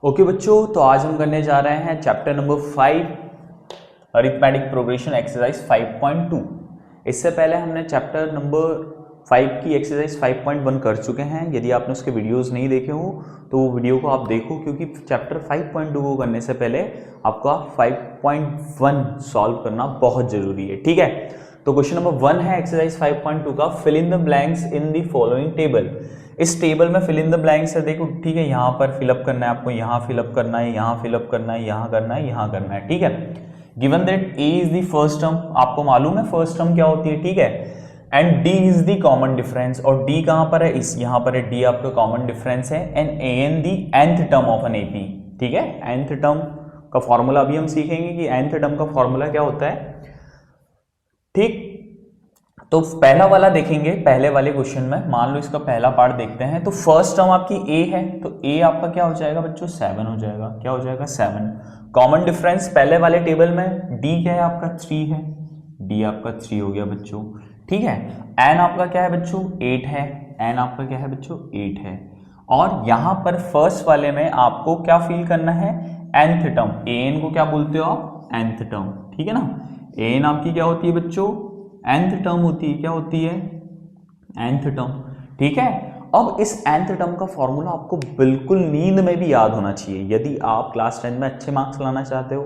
Okay बच्चों, तो आज हम करने जा रहे हैं chapter number 5 arithmetic progression exercise 5.2। इससे पहले हमने चैप्टर नंबर 5 की एक्सरसाइज 5.1 कर चुके हैं। यदि आपने उसके वीडियोस नहीं देखे हो तो वो वीडियो को आप देखो, क्योंकि चैप्टर 5.2 को करने से पहले आपका 5.1 सॉल्व करना बहुत जरूरी है। ठीक है, तो क्वेश्चन नंबर 1 है एक्सरसाइज 5.2 का, fill in the blanks in the following table. इस टेबल में फिल इन द ब्लैंक्स है, देखो ठीक है, यहाँ पर फिलअप करना है आपको, यहाँ फिलअप करना है, यहाँ फिलअप करना है, यहाँ करना है, यहाँ करना है। ठीक है, given that A is the first term, आपको मालूम है फर्स्ट टर्म क्या होती है। ठीक है, and D is the common difference, और डी कहाँ पर है, इस यहाँ पर है, डी आपका कॉमन डिफरेंस है, and A N the nth term of an AP. ठीक है, nth टर्म का फॉर्मूला अभी हम सीखेंगे कि nth टर्म का फॉर्मूला क्या होता है। ठीक, तो पहला वाला देखेंगे, पहले वाले क्वेश्चन में मान लो इसका पहला पार्ट देखते हैं। तो फर्स्ट टर्म आपकी ए है, तो ए आपका क्या हो जाएगा बच्चों, 7 हो जाएगा। क्या हो जाएगा, 7। कॉमन डिफरेंस पहले वाले टेबल में डी क्या है आपका, 3 है, डी आपका 3 हो गया बच्चों। ठीक है, एन आपका क्या है बच्चों, 8 है, एन आपका क्या है बच्चों, 8 है। और यहां पर फर्स्ट वाले में आपको क्या फील करना है, nth टर्म। एन को क्या बोलते हो आप, nth टर्म। ठीक है ना, एन आपकी क्या होती है बच्चों, nth टर्म होती है। क्या होती है, nth टर्म। ठीक है, अब इस nth टर्म का फॉर्मूला आपको बिल्कुल नींद में भी याद होना चाहिए। यदि आप क्लास 10 में अच्छे मार्क्स लाना चाहते हो,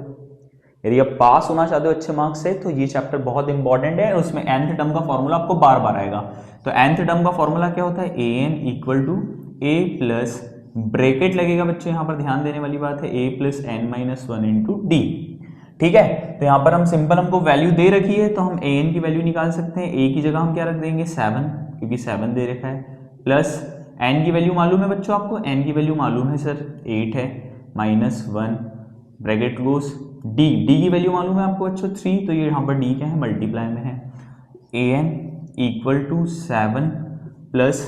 यदि आप पास होना चाहते हो अच्छे मार्क्स से, तो ये चैप्टर बहुत इंपॉर्टेंट है। उसमें nth टर्म का फॉर्मूला आपको बार बार आएगा। तो nth टर्म का फॉर्मूला क्या होता है, a n equal to a plus, bracket लगेगा बच्चों, यहां पर ध्यान देने वाली बात है, a plus n minus 1 into d. ठीक है, तो यहां पर हम सिंपल, हमको वैल्यू दे रखी है तो हम ए एन की वैल्यू निकाल सकते हैं। ए की जगह हम क्या रख देंगे, 7, क्योंकि 7 दे रखा है, प्लस एन की वैल्यू मालूम है बच्चों आपको, एन की वैल्यू मालूम है सर 8 है, minus 1, bracket close, D, D की वैल्यू मालूम है आपको बच्चों 3, तो ये यहाँ पर डी क्या है, मल्टीप्लाई में है। A n equal to 7 plus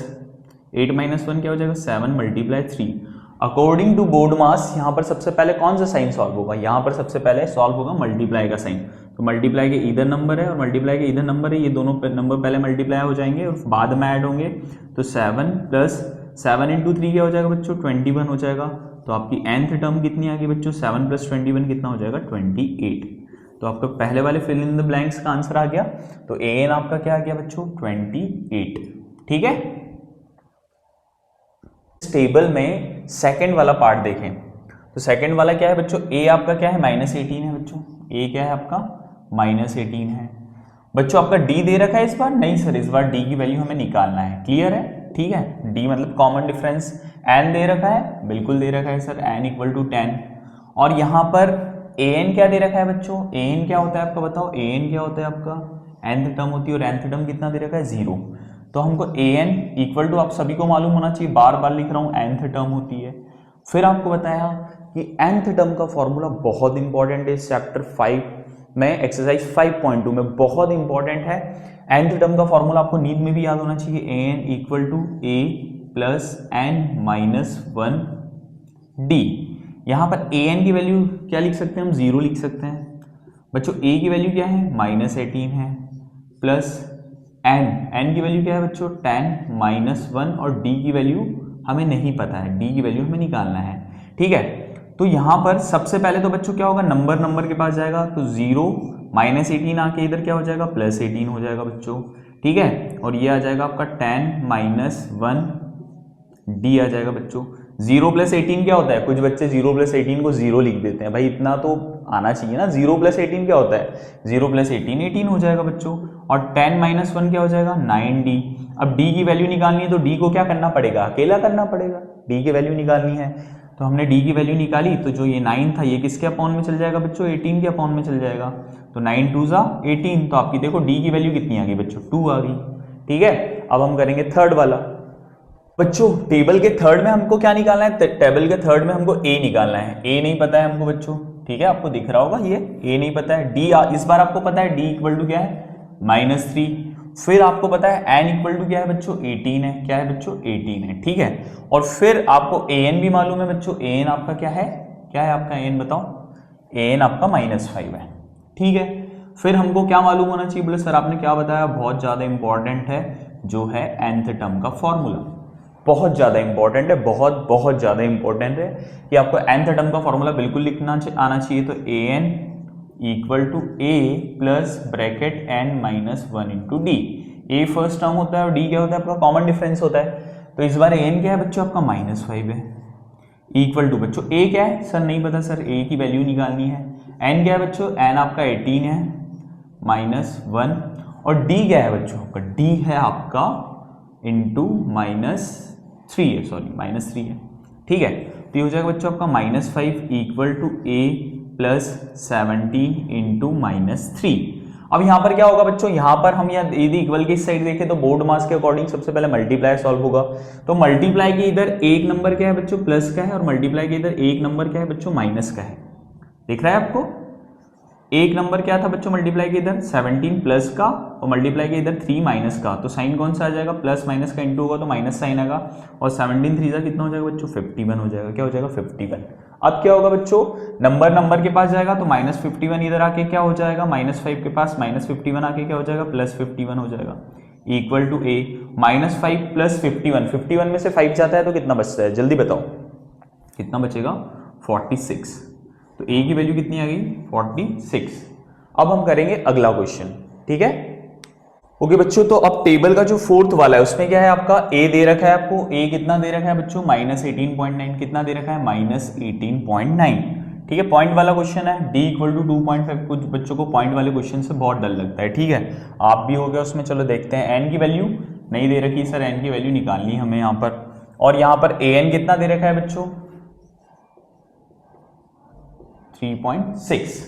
8 minus 1 क्या हो जाएगा, 7 multiply 3। According to BODMAS यहाँ पर सबसे पहले कौन सा साइन सॉल्व होगा, यहाँ पर सबसे पहले सॉल्व होगा मल्टीप्लाई का साइन। तो मल्टीप्लाई के इधर नंबर है और मल्टीप्लाई के इधर नंबर है, ये दोनों नंबर पहले मल्टीप्लाई हो जाएंगे और बाद में ऐड होंगे। तो 7 प्लस 7 इंटू 3 क्या हो जाएगा बच्चों, 21 हो जाएगा। तो आपकी nth टर्म कितनी आ गई बच्चों, 7 प्लस 21 कितना हो जाएगा, 28। तो आपका पहले वाले फिल इन द ब्लैंक्स का आंसर आ गया। तो ए एन आपका क्या आ गया बच्चों, 28। ठीक है, इस टेबल में सेकंड वाला पार्ट देखें, तो सेकंड वाला क्या है बच्चों, ए आपका क्या है, -18 है बच्चों। ए क्या है आपका, -18 है बच्चों। आपका डी दे रखा है इस बार, नहीं सर, इस बार डी की वैल्यू हमें निकालना है। क्लियर है, ठीक है, डी मतलब कॉमन डिफरेंस। एन दे रखा है, बिल्कुल दे रखा है सर, एन इक्वल टू 10। और यहां पर ए एन क्या दे रखा है बच्चों, ए एन क्या होता है आपका बताओ, ए एन क्या होता है आपका, nth टर्म होती है, और nth टर्म कितना दे रखा है, 0। तो हमको ए एन इक्वल टू, आप सभी को मालूम होना चाहिए, बार बार लिख रहा हूं, nth टर्म होती है। फिर आपको बताया कि nth टर्म का फॉर्मूला बहुत इंपॉर्टेंट है, चैप्टर 5 में एक्सरसाइज 5.2 में बहुत इंपॉर्टेंट है। nth टर्म का फॉर्मूला आपको नींद में भी याद होना चाहिए, a n equal to a plus n minus 1 d. यहां पर ए एन की वैल्यू क्या लिख सकते हैं हम, 0 लिख सकते हैं बच्चों। ए की वैल्यू क्या है, -18 है, प्लस एन की वैल्यू क्या है बच्चों, 10 माइनस 1, और डी की वैल्यू हमें नहीं पता है, डी की वैल्यू हमें निकालना है। ठीक है, तो यहां पर सबसे पहले तो बच्चों क्या होगा, नंबर के पास जाएगा, तो 0 -18 आके इधर क्या हो जाएगा, +18 हो जाएगा बच्चों। ठीक है, और ये आ जाएगा आपका 10 माइनस 1 डी आ जाएगा बच्चों। 0 + 18 क्या होता है, कुछ बच्चे 0 + 18 को 0 लिख देते हैं, भाई इतना तो आना चाहिए ना। 0 + 18 क्या होता है, 0 + 18 18 हो जाएगा बच्चों। और 10 माइनस 1 क्या हो जाएगा, 9d। अब d की वैल्यू निकालनी है, तो d को क्या करना पड़ेगा, अकेला करना पड़ेगा, d की वैल्यू निकालनी है। तो हमने d की वैल्यू निकाली, तो जो ये 9 था ये किसके अपॉन में चल जाएगा बच्चों, 18 के अपॉन में चल जाएगा। तो 9 2 ज़ा 18, तो आपकी देखो d की वैल्यू कितनी आ गई बच्चों, 2 आ गई। ठीक है, अब हम करेंगे थर्ड वाला बच्चों। टेबल के थर्ड में हमको क्या निकालना है, टेबल के थर्ड में हमको ए निकालना है। ए नहीं पता है हमको बच्चों, ठीक है, आपको दिख रहा होगा ये ए नहीं पता है। डी इस बार आपको पता है, डी इक्वल टू क्या है, -3। फिर आपको पता है एन इक्वल टू क्या है बच्चों, 18 है। क्या है बच्चों, 18 है। ठीक है, और फिर आपको ए एन भी मालूम है बच्चों, ए एन आपका क्या है, क्या है आपका ए एन बताओ, ए एन आपका -5 है। ठीक है, फिर हमको क्या मालूम होना चाहिए, बोले सर आपने क्या बताया, बहुत ज्यादा इंपॉर्टेंट है, जो है nth टर्म का फॉर्मूला। बहुत ज़्यादा इंपॉर्टेंट है, बहुत बहुत ज़्यादा इंपॉर्टेंट है कि आपको nth टर्म का फॉर्मूला बिल्कुल लिखना आना चाहिए। तो an equal to a plus bracket n minus 1 into D. A first term होता है और डी क्या होता है आपका कॉमन डिफरेंस होता है। तो इस बार an क्या है बच्चों आपका -5 है, इक्वल टू बच्चों a क्या है सर नहीं पता सर, a की वैल्यू निकालनी है। n क्या है बच्चों, n आपका 18 है -1 और d क्या है बच्चों आपका, d है आपका इंटू -3 है, सॉरी -3 है, ठीक है। तो ये हो जाएगा बच्चों आपका -5 equal to a plus 17 into -3। अब यहाँ पर क्या होगा बच्चों, यहाँ पर हम यदि इक्वल की इस साइड देखें तो बोर्ड मास के अकॉर्डिंग सबसे पहले मल्टीप्लाई सॉल्व होगा। तो मल्टीप्लाई के इधर एक नंबर क्या है बच्चों प्लस का है और मल्टीप्लाई के इधर एक नंबर क्या है बच्चों माइनस का है। दिख रहा है आपको, एक नंबर क्या था बच्चों मल्टीप्लाई के इधर 17 प्लस का और मल्टीप्लाई के इधर 3 माइनस का। तो साइन कौन सा आ जाएगा, प्लस माइनस का इंटू होगा तो माइनस साइन आएगा और 17 3 जा कितना हो जाएगा बच्चों 51 हो जाएगा। क्या हो जाएगा 51। अब क्या होगा बच्चों, नंबर के पास जाएगा तो -51 इधर आके क्या हो जाएगा, -5 के पास -51 आके क्या हो जाएगा +51 हो जाएगा इक्वल टू a -5 प्लस 51 में से 5 जाता है तो कितना बचता है जल्दी बताओ, कितना बचेगा 46। तो a की वैल्यू कितनी आ गई 46। अब हम करेंगे अगला क्वेश्चन, ठीक है। ओके बच्चों, तो अब टेबल का जो फोर्थ वाला है उसमें क्या है आपका a दे रखा है आपको, a कितना दे रखा है बच्चों -18.9, कितना दे रखा है -18.9, ठीक है। पॉइंट वाला क्वेश्चन है, d इक्वल टू 2.5। कुछ बच्चों को पॉइंट वाले क्वेश्चन से बहुत डर लगता है, ठीक है, आप भी हो गया उसमें। चलो देखते हैं, n की वैल्यू नहीं दे रखी सर, n की वैल्यू निकालनी हमें यहाँ पर। और यहाँ पर an कितना दे रखा है बच्चों 3.6।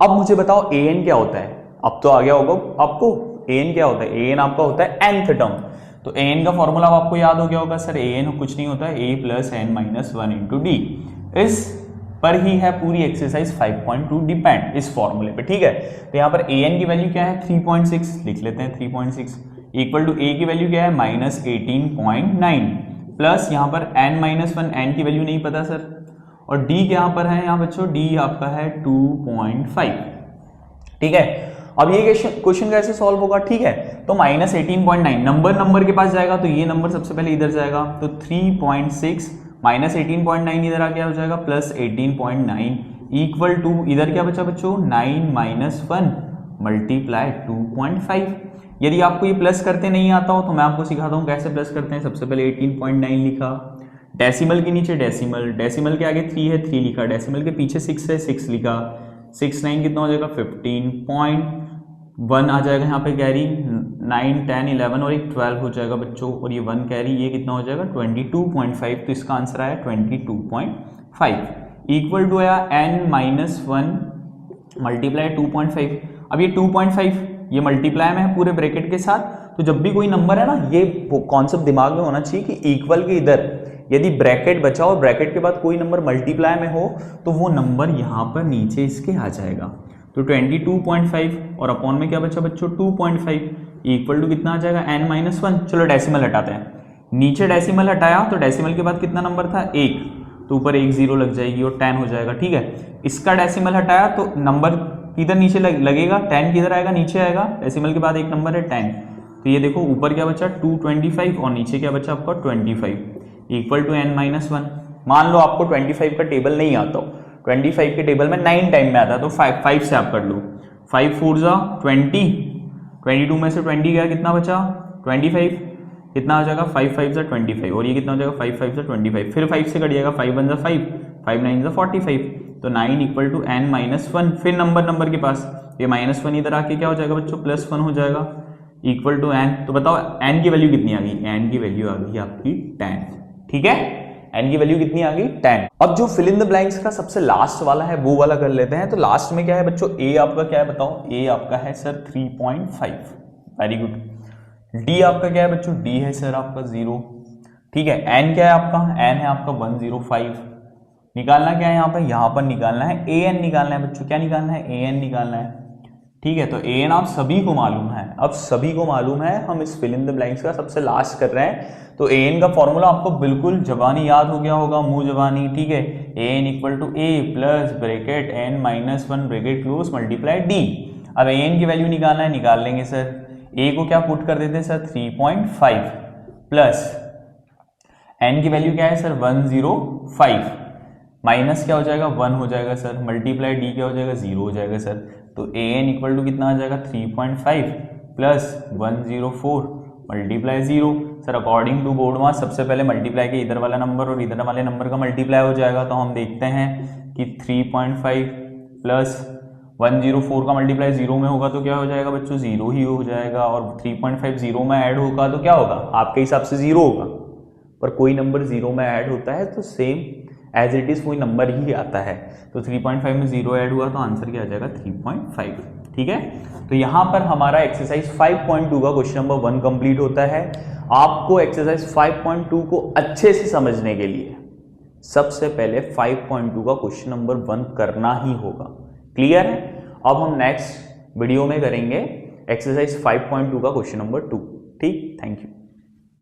अब मुझे बताओ an क्या होता है, अब तो आ गया होगा आपको an क्या होता है, an आपका होता है nth टर्म। तो an का फॉर्मूला आपको याद हो गया होगा सर, an कुछ नहीं होता है a plus n minus 1 into D. इस पर ही है पूरी एक्सरसाइज 5.2 डिपेंड इस फॉर्मूले पे, ठीक है। तो यहाँ पर an की वैल्यू क्या है 3.6 लिख लेते हैं, 3.6 इक्वल टू a की वैल्यू क्या है -18.9 प्लस यहाँ पर n माइनस 1, n की वैल्यू नहीं पता सर, और d क्या यहाँ पर है, यहाँ बच्चों d आपका है 2.5, ठीक है। अब ये क्वेश्चन कैसे सॉल्व होगा, ठीक है। तो -18.9 नंबर के पास जाएगा तो ये नंबर सबसे पहले इधर जाएगा, तो 3.6 -18.9 इधर आ गया हो जाएगा +18.9 इक्वल टू इधर क्या बचा बच्चों 9 माइनस 1 मल्टीप्लाई 2.5। यदि आपको ये प्लस करते नहीं आता हो तो मैं आपको सिखाता हूँ कैसे प्लस करते हैं। सबसे पहले 18.9 लिखा, डेसिमल के नीचे डेसिमल के आगे 3 है 3 लिखा, डेसिमल के पीछे 6 है 6 लिखा, 6 9 कितना हो जाएगा 15.1 आ जाएगा यहाँ पे कैरी, 9 10 11 और एक 12 हो जाएगा बच्चों, और ये 1 कैरी, ये कितना हो जाएगा 22.5। तो इसका आंसर आया 22.5 इक्वल टू आया n माइनस 1 मल्टीप्लाई 2.5। अब ये 2.5 ये मल्टीप्लाई में है पूरे ब्रैकेट के साथ, तो जब भी कोई नंबर है ना, ये कॉन्सेप्ट दिमाग में होना चाहिए कि इक्वल के इधर यदि ब्रैकेट बचा हो, ब्रैकेट के बाद कोई नंबर मल्टीप्लाई में हो तो वो नंबर यहाँ पर नीचे इसके आ जाएगा। तो 22.5 और अपॉन में क्या बचा बच्चों 2.5 इक्वल टू कितना आ जाएगा n माइनस 1। चलो डेसिमल हटाते हैं, नीचे डेसिमल हटाया तो डेसिमल के बाद कितना नंबर था 1, तो ऊपर 1 0 लग जाएगी और 10 हो जाएगा, ठीक है। इसका डेसिमल हटाया तो नंबर किधर नीचे लगेगा, 10 किधर आएगा नीचे आएगा, डेसिमल के बाद एक नंबर है 10। तो ये देखो ऊपर क्या बचा 225 और नीचे क्या बचा आपका 25 इक्वल टू n माइनस 1। मान लो आपको 25 का टेबल नहीं आता हो, 25 के टेबल में 9 टाइम में आता है, तो 5 से आप कर लो, 5 4 जा 20, 22 में से 20 गया कितना बचा 25, कितना आ जाएगा 5 5 जा 25 और ये कितना हो जाएगा 5 5 जा 25, फिर 5 से कटिएगा 5 1 जा 5, 5 9 जा 45, तो 9 इक्वल टू n माइनस 1। फिर नंबर के पास ये -1 इधर आके क्या हो जाएगा बच्चों +1 हो जाएगा इक्वल टू n। तो बताओ n की वैल्यू कितनी आ गई, n की वैल्यू आ गई आपकी 10, ठीक है। n की वैल्यू कितनी आ गई 10। अब जो फिल इन द ब्लैंक्स का सबसे लास्ट वाला है वो वाला कर लेते हैं। तो लास्ट में क्या है बच्चों, a आपका क्या है बताओ, a आपका है सर 3.5, वेरी गुड। d आपका क्या है बच्चों, d है सर आपका 0, ठीक है। n क्या है आपका, n है आपका 105। निकालना क्या है यहाँ पर निकालना है an निकालना है बच्चों, क्या निकालना है an निकालना है, ठीक है। तो an आप सभी को मालूम है, अब सभी को मालूम है, हम इस फिल इन द ब्लैंक्स का सबसे लास्ट कर रहे हैं। तो an का फॉर्मूला आपको बिल्कुल जबानी याद हो गया होगा, मुंह जबानी, ठीक है। an equal to a plus bracket n minus 1 bracket close multiply d। अब an की वैल्यू निकालना है, निकाल लेंगे सर। a को क्या पुट कर देते हैं सर 3.5 प्लस n की वैल्यू क्या है सर 105, माइनस क्या हो जाएगा 1 हो जाएगा सर, मल्टीप्लाई d क्या हो जाएगा 0 हो जाएगा सर। तो an इक्वल टू कितना आ जाएगा 3.5 plus 104 multiply 0 sir. According to BODMAS सबसे पहले मल्टीप्लाई के इधर वाला नंबर और इधर वाले नंबर का मल्टीप्लाई हो जाएगा। तो हम देखते हैं कि 3.5 प्लस 104 का मल्टीप्लाई 0 में होगा तो क्या हो जाएगा बच्चों 0 ही हो जाएगा, और 3.5 0 में ऐड होगा तो क्या होगा आपके हिसाब से 0 होगा, पर कोई नंबर 0 में ऐड होता है तो सेम एज इट इज कोई नंबर ही आता है। तो 3.5 में 0 ऐड हुआ तो आंसर क्या आ जाएगा 3.5। ठीक है, तो यहां पर हमारा एक्सरसाइज 5.2 का क्वेश्चन नंबर 1 कंप्लीट होता है। आपको एक्सरसाइज 5.2 को अच्छे से समझने के लिए सबसे पहले 5.2 का क्वेश्चन नंबर 1 करना ही होगा। क्लियर है? अब हम नेक्स्ट वीडियो में करेंगे एक्सरसाइज 5.2 का क्वेश्चन नंबर 2। ठीक, थैंक यू।